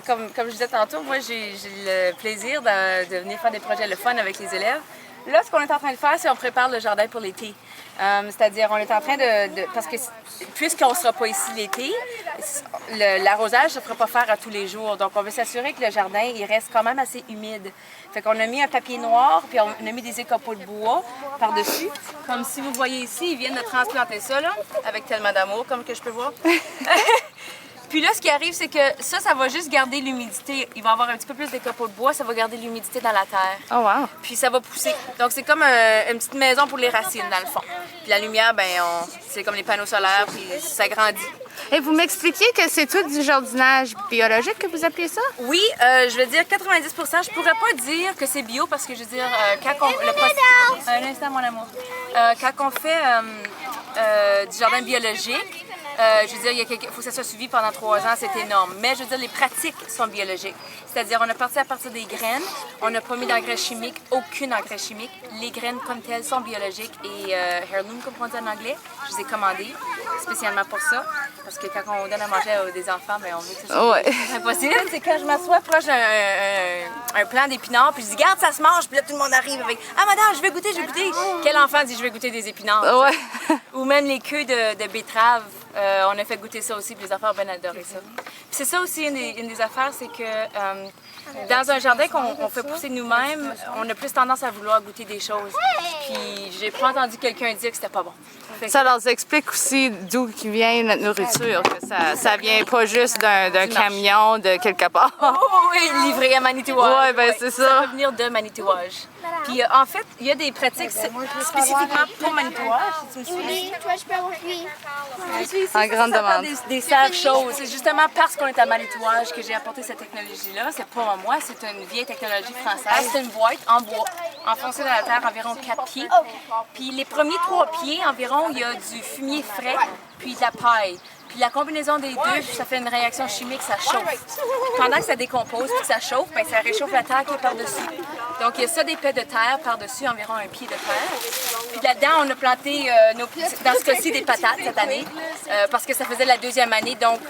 comme je disais tantôt, moi, j'ai le plaisir de venir faire des projets le fun avec les élèves. Là, ce qu'on est en train de faire, c'est qu'on prépare le jardin pour l'été. C'est-à-dire, on est en train parce que puisqu'on ne sera pas ici l'été, l'arrosage ne se fera pas faire à tous les jours. Donc, on veut s'assurer que le jardin, il reste quand même assez humide. Fait qu'on a mis un papier noir, puis on a mis des écopeaux de bois par-dessus. Comme si vous voyez ici, ils viennent de transplanter ça, là, avec tellement d'amour, comme que je peux voir. Puis là, ce qui arrive, c'est que ça va juste garder l'humidité. Il va y avoir un petit peu plus de copeaux de bois, ça va garder l'humidité dans la terre. Oh wow! Puis ça va pousser. Donc c'est comme une petite maison pour les racines, dans le fond. Puis la lumière, c'est comme les panneaux solaires, puis ça grandit. Et vous m'expliquiez que c'est tout du jardinage biologique que vous appelez ça? Oui, je veux dire 90 %. Je pourrais pas dire que c'est bio parce que je veux dire, quand on... Un instant, mon amour. Quand on fait du jardin biologique, je veux dire, il faut que ça soit suivi pendant 3 ans, c'est énorme. Mais je veux dire, les pratiques sont biologiques. C'est-à-dire, on a parti à partir des graines, on n'a pas mis d'engrais chimiques, aucun engrais chimique. Les graines comme telles sont biologiques et heirloom, comme on dit en anglais, je les ai commandées spécialement pour ça. Parce que quand on donne à manger à des enfants, on veut que ça soit impossible. C'est quand je m'assois proche d'un plant d'épinards, puis je dis, garde, ça se mange, puis là, tout le monde arrive avec, ah, madame, je vais goûter, je vais goûter. Quel enfant dit, je vais goûter des épinards? Ouais. Ou même les queues de betteraves. On a fait goûter ça aussi, puis les enfants ont bien adoré ça. Puis c'est ça aussi, une des affaires, c'est que dans un jardin qu'on fait pousser nous-mêmes, on a plus tendance à vouloir goûter des choses. Puis j'ai pas entendu quelqu'un dire que c'était pas bon. Ça leur explique aussi d'où vient notre nourriture, que ça vient pas juste d'un camion de quelque part. Oh oui, livré à Manitouage. Oui, ben c'est ça. Ça peut venir de Manitouage. Puis en fait, il y a des pratiques spécifiquement pour Manitouage, si tu me suis. Oui, toi, je peux avoir oui. Je suis ici En grande demande. des serres chaudes. C'est justement parce qu'on est à Manitouage que j'ai apporté cette technologie-là. C'est pas moi, c'est une vieille technologie française. C'est une boîte en bois, enfoncée dans la terre environ 4 pieds. Puis les premiers 3 pieds environ, il y a du fumier frais, puis de la paille. Puis la combinaison des deux, ça fait une réaction chimique, ça chauffe. Pendant que ça décompose puis que ça chauffe, ça réchauffe la terre qui est par-dessus. Donc il y a ça des pets de terre par-dessus, environ 1 pied de terre. Puis là-dedans, on a planté, dans ce cas-ci, des patates cette année, parce que ça faisait la 2e année. Donc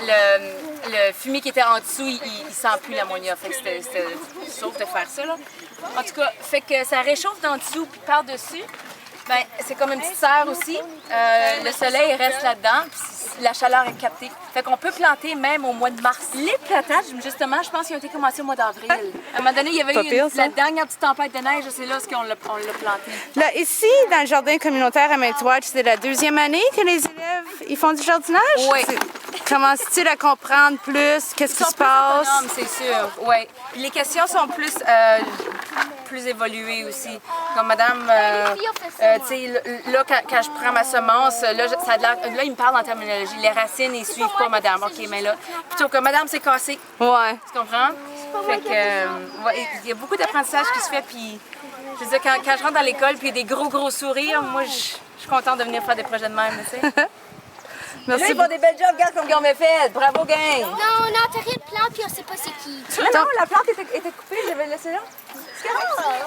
le fumier qui était en dessous, il sent plus l'ammoniac. Fait que c'était sauf de faire ça, là. En tout cas, fait que ça réchauffe d'en dessous puis par-dessus. C'est comme une petite serre aussi. Le soleil reste là-dedans, puis la chaleur est captée. Fait qu'on peut planter même au mois de mars. Les patates, justement, je pense qu'ils ont été commencés au mois d'avril. À un moment donné, il y avait eu la dernière petite tempête de neige, c'est là qu'on l'a planté. Là, ici, dans le jardin communautaire à Manitouage, c'est la 2e année que les élèves ils font du jardinage? Oui. Commencent-ils à comprendre plus? Qu'est-ce qui se passe? C'est sûr, oui. Les questions sont plus évoluées aussi. Comme madame, tu sais, là, quand je prends ma semence, là, là, il me parle en terminologie. Les racines, ils suivent pas madame. OK, mais là, plutôt que madame, c'est cassé. Ouais. Tu comprends? Fait que, il y a beaucoup d'apprentissage qui se fait, puis je veux dire, quand je rentre dans l'école, puis il y a des gros sourires, moi, je suis contente de venir faire des projets de même, tu sais. Merci. Là, ils font des belles jobs, regarde comme ils ont fait. Bravo, gang! Non, on a enterré une plante puis on sait pas c'est qui. Non, la plante était coupée, je vais laisser là.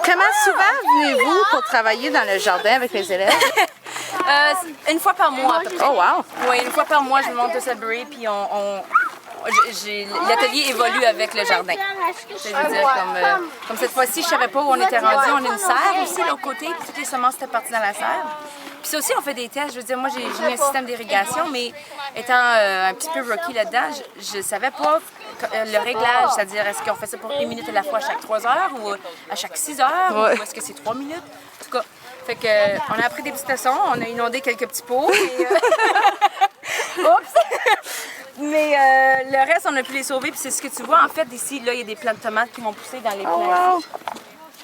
Comment souvent venez-vous pour travailler dans le jardin avec les élèves? Une fois par mois, à peu près. Oh, wow! Oui, une fois par mois, je monte de Sudbury, puis l'atelier évolue avec le jardin. Je veux dire, comme cette fois-ci, je savais pas où on était rendu. On a une serre aussi, de l'autre côté, puis toutes les semences étaient parties dans la serre. Puis ça aussi, on fait des tests. Je veux dire, moi, j'ai mis un système d'irrigation, mais étant un petit peu rookie là-dedans, je savais pas le réglage, c'est-à-dire est-ce qu'on fait ça pour 1 minute à la fois à chaque 3 heures ou à chaque 6 heures, ou est-ce que c'est 3 minutes? En tout cas, fait que, on a appris des petites leçons, on a inondé quelques petits pots. Oups! Mais le reste, on a pu les sauver, puis c'est ce que tu vois. En fait, ici, là, il y a des plants de tomates qui vont pousser dans les plants,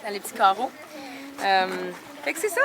dans les petits carreaux. Fait que c'est ça.